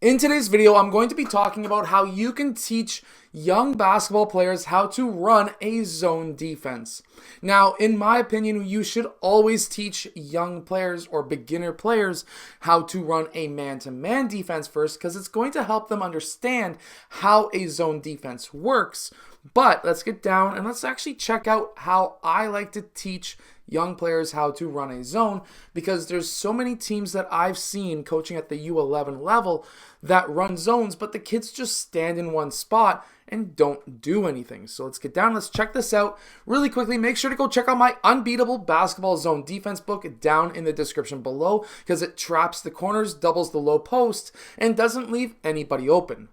In today's video, I'm going to be talking about how you can teach young basketball players how to run a zone defense. Now, in my opinion, you should always teach young players or beginner players how to run a man-to-man defense first because it's going to help them understand how a zone defense works. But let's get down and let's actually check out how I like to teach young players how to run a zone, because there's so many teams that I've seen coaching at the U11 level that run zones, but the kids just stand in one spot and don't do anything. So let's get down. Let's check this out really quickly. Make sure to go check out my Unbeatable Basketball Zone Defense book down in the description below, because it traps the corners, doubles the low post, and doesn't leave anybody open.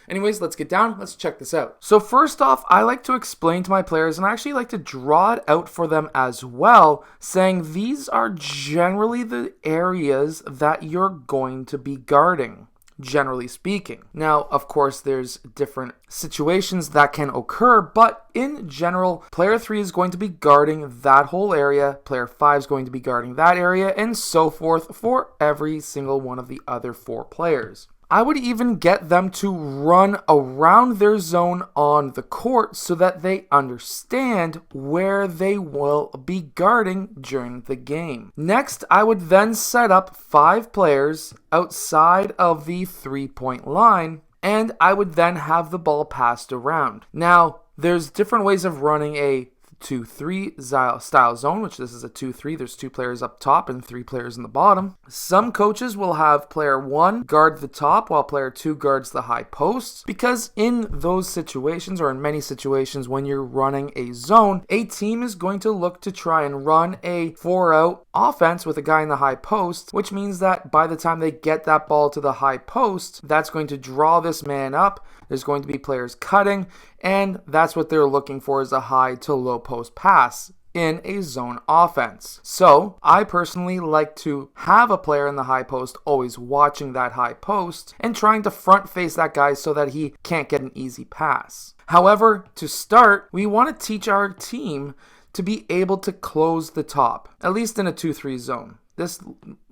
Anyways, let's get down. Let's check this out. So first off, I like to explain to my players, and I actually like to draw it out for them as well, saying these are generally the areas that you're going to be guarding, generally speaking. Now, of course, there's different situations that can occur, but in general, player 3 is going to be guarding that whole area, player 5 is going to be guarding that area, and so forth for every single one of the other 4 players. I would even get them to run around their zone on the court so that they understand where they will be guarding during the game. Next, I would then set up 5 players outside of the 3-point line, and I would then have the ball passed around. Now, there's different ways of running a 2-3 style zone, which this is a 2-3. There's 2 players up top and 3 players in the bottom. Some coaches will have player 1 guard the top while player 2 guards the high posts, because in those situations, or in many situations when you're running a zone, a team is going to look to try and run a 4-out offense with a guy in the high post, which means that by the time they get that ball to the high post, that's going to draw this man up. There's going to be players cutting, and that's what they're looking for, is a high to low post pass in a zone offense. So I personally like to have a player in the high post always watching that high post and trying to front face that guy so that he can't get an easy pass. However, to start, we want to teach our team to be able to close the top, at least in a 2-3 zone. This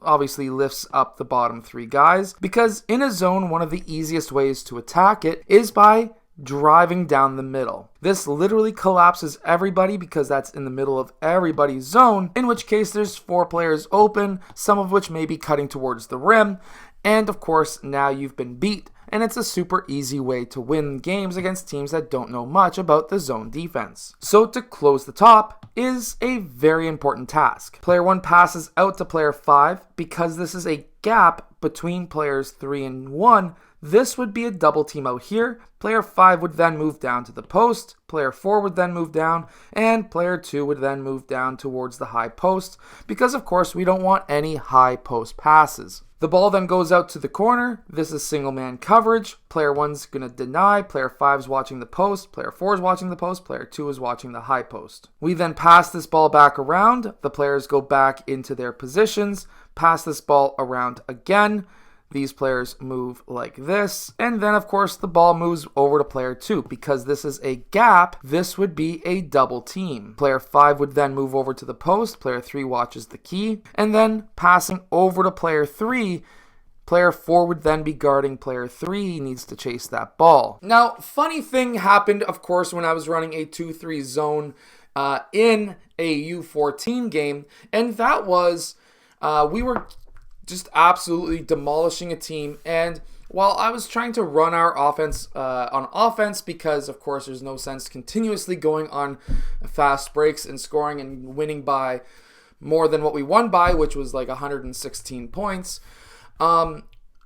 obviously lifts up the bottom 3 guys, because in a zone, one of the easiest ways to attack it is by driving down the middle. This literally collapses everybody because that's in the middle of everybody's zone, in which case there's 4 players open, some of which may be cutting towards the rim, and of course now you've been beat, and it's a super easy way to win games against teams that don't know much about the zone defense. So to close the top is a very important task. Player 1 passes out to player 5. Because this is a gap between players 3 and 1, this would be a double team out here. Player 5 would then move down to the post, player 4 would then move down, and player 2 would then move down towards the high post, because of course we don't want any high post passes. The ball then goes out to the corner. This is single man coverage. Player 1's going to deny. Player 5's watching the post. Player 4's watching the post. Player 2 is watching the high post. We then pass this ball back around. The players go back into their positions. Pass this ball around again. These players move like this, and then of course the ball moves over to player 2. Because this is a gap, this would be a double team. Player 5 would then move over to the post, player 3 watches the key, and then passing over to player 3, player 4 would then be guarding player 3. He needs to chase that ball. Now, funny thing happened, of course, when I was running a 2-3 zone in a U14 game, and that was we were just absolutely demolishing a team. And while I was trying to run our offense on offense, because of course there's no sense continuously going on fast breaks and scoring and winning by more than what we won by, which was like 116 points, I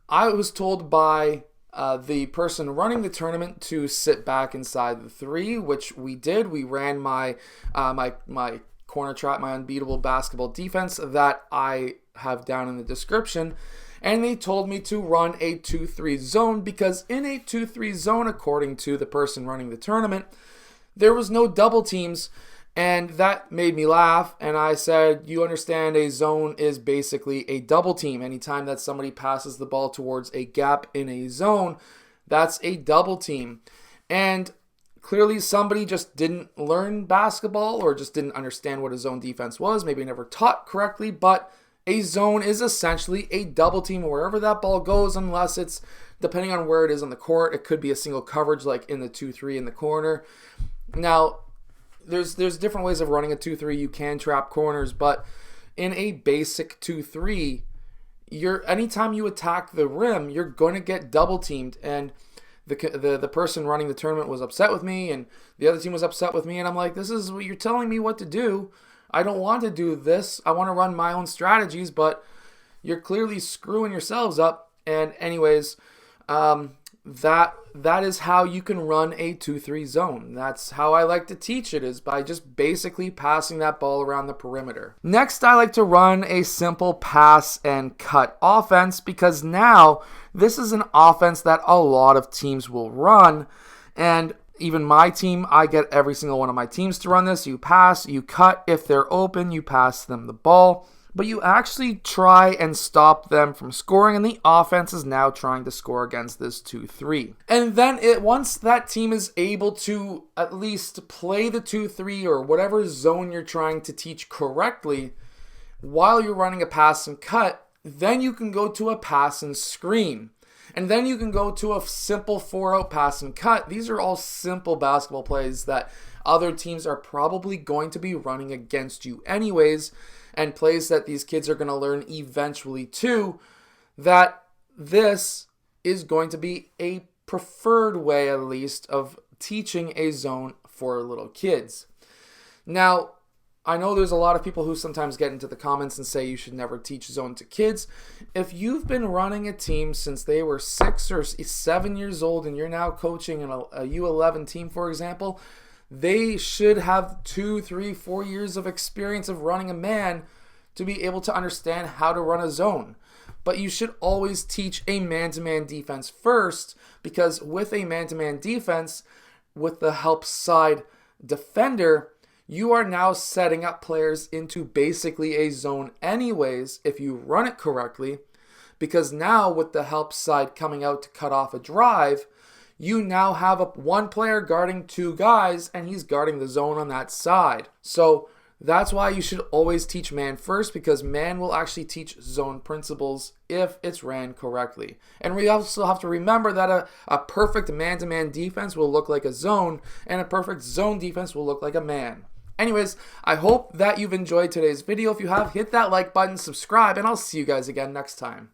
was told by the person running the tournament to sit back inside the 3, which we did. We ran my my corner trap, my unbeatable basketball defense that I have down in the description, and they told me to run a 2-3 zone, because in a 2-3 zone, according to the person running the tournament, there was no double teams, and that made me laugh. And I said, you understand, a zone is basically a double team. Anytime that somebody passes the ball towards a gap in a zone, that's a double team. And clearly somebody just didn't learn basketball or just didn't understand what a zone defense was, maybe never taught correctly, but a zone is essentially a double team wherever that ball goes, unless it's depending on where it is on the court, it could be a single coverage like in the 2-3 in the corner. Now, there's different ways of running a 2-3. You can trap corners, but in a basic 2-3, anytime you attack the rim, you're going to get double teamed. And the person running the tournament was upset with me, and the other team was upset with me, and I'm like, this is what you're telling me what to do. I don't want to do this. I want to run my own strategies, but you're clearly screwing yourselves up. And anyways, that is how you can run a 2-3 zone. That's how I like to teach it, is by just basically passing that ball around the perimeter. Next, I like to run a simple pass and cut offense, because now this is an offense that a lot of teams will run. And even my team, I get every single one of my teams to run this. You pass, you cut. If they're open, you pass them the ball. But you actually try and stop them from scoring, and the offense is now trying to score against this 2-3. And then once that team is able to at least play the 2-3 or whatever zone you're trying to teach correctly while you're running a pass and cut, then you can go to a pass and screen. And then you can go to a simple 4-out pass and cut. These are all simple basketball plays that other teams are probably going to be running against you anyways, and plays that these kids are going to learn eventually too, that this is going to be a preferred way, at least, of teaching a zone for little kids. Now, I know there's a lot of people who sometimes get into the comments and say you should never teach zone to kids. If you've been running a team since they were 6 or 7 years old and you're now coaching a U11 team, for example, they should have 2, 3, 4 years of experience of running a man to be able to understand how to run a zone. But you should always teach a man-to-man defense first, because with a man-to-man defense, with the help side defender, you are now setting up players into basically a zone anyways if you run it correctly, because now with the help side coming out to cut off a drive, you now have one player guarding 2 guys, and he's guarding the zone on that side. So that's why you should always teach man first, because man will actually teach zone principles if it's ran correctly. And we also have to remember that a perfect man-to-man defense will look like a zone, and a perfect zone defense will look like a man. Anyways, I hope that you've enjoyed today's video. If you have, hit that like button, subscribe, and I'll see you guys again next time.